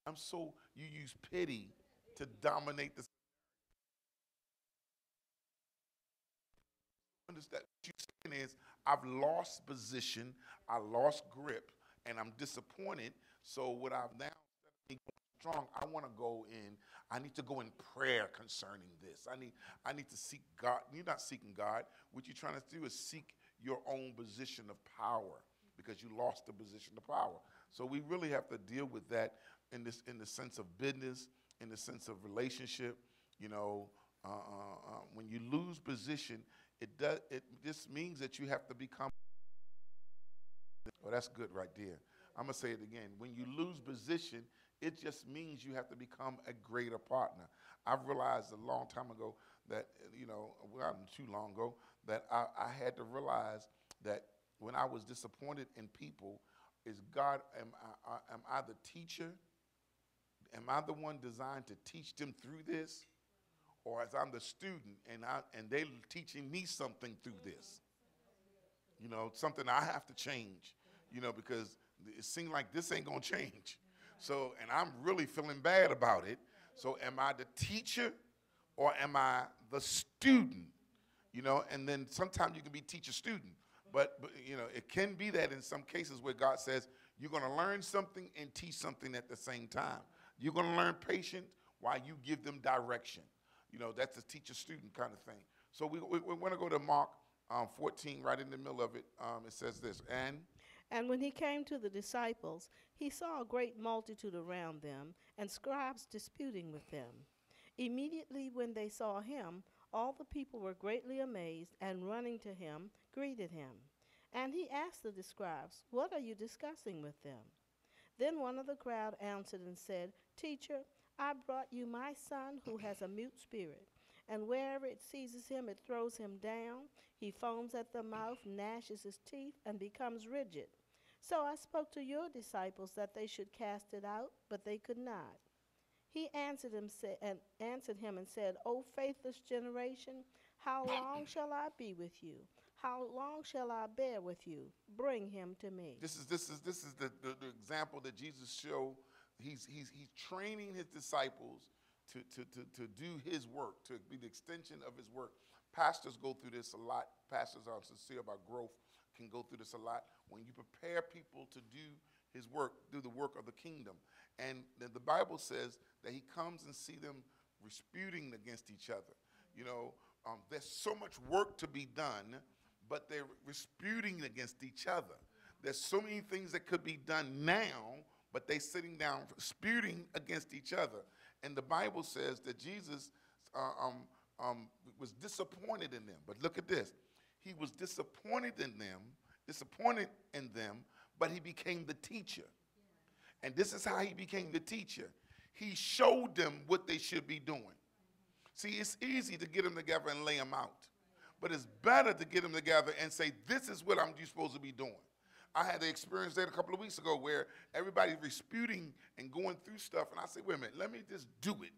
You use pity to dominate the. Understand what you're saying is I've lost position, I lost grip, and I'm disappointed. So what I've now, instead of me going strong, I want to go in. I need to go in prayer concerning this. I need to seek God. You're not seeking God. What you're trying to do is seek your own position of power because you lost the position of power. So we really have to deal with that in the sense of business, in the sense of relationship. You know, when you lose position, it just means that you have to become. Oh, that's good right there. I'm gonna say it again. When you lose position, it just means you have to become a greater partner. I've realized a long time ago that, well, not too long ago, that I had to realize that when I was disappointed in people, is God, am I the teacher? Am I the one designed to teach them through this? Or as I'm the student and they're teaching me something through this? Something I have to change, because it seems like this ain't gonna change. So, and I'm really feeling bad about it. So am I the teacher or am I the student? And then sometimes you can be teacher student. But it can be that in some cases where God says you're gonna learn something and teach something at the same time. You're gonna learn patience while you give them direction. That's a teacher student kind of thing. So we want to go to Mark 14, right in the middle of it. It says this, And when he came to the disciples, he saw a great multitude around them, and scribes disputing with them. Immediately when they saw him, all the people were greatly amazed, and running to him, greeted him. And he asked the scribes, "What are you discussing with them?" Then one of the crowd answered and said, "Teacher, I brought you my son who has a mute spirit, and wherever it seizes him, it throws him down. He foams at the mouth, gnashes his teeth, and becomes rigid. So I spoke to your disciples that they should cast it out, but they could not." He answered him and said, "O faithless generation, how long shall I be with you? How long shall I bear with you? Bring him to me." this is the example that Jesus showed. He's training his disciples to do his work, to be the extension of his work. Pastors go through this a lot. Pastors are sincere about growth, can go through this a lot. When you prepare people to do his work, do the work of the kingdom. And the Bible says that he comes and see them disputing against each other. There's so much work to be done, but they're disputing against each other. There's so many things that could be done now, but they sitting down disputing against each other. And the Bible says that Jesus was disappointed in them. But look at this. He was disappointed in them, but he became the teacher. And this is how he became the teacher. He showed them what they should be doing. See, it's easy to get them together and lay them out. But it's better to get them together and say, this is what you're supposed to be doing. I had the experience that a couple of weeks ago where everybody's disputing and going through stuff. And I said, wait a minute, let me just do it.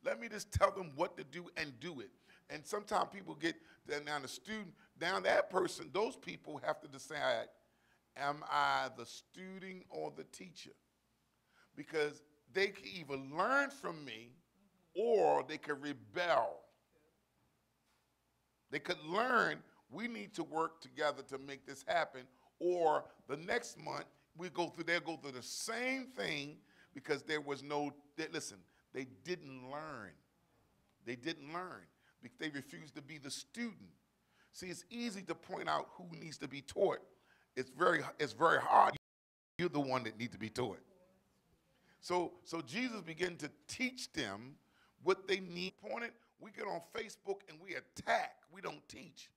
Let me just tell them what to do and do it. And sometimes people get down the student, down that person, those people have to decide, am I the student or the teacher? Because they can either learn from me or they could rebel. They could learn, we need to work together to make this happen, or the next month they'll go through the same thing because there was listen, they didn't learn. They didn't learn. They refused to be the student. See, it's easy to point out who needs to be taught. It's very hard. You're the one that needs to be taught. So Jesus began to teach them what they need. We get on Facebook and we attack. We don't teach.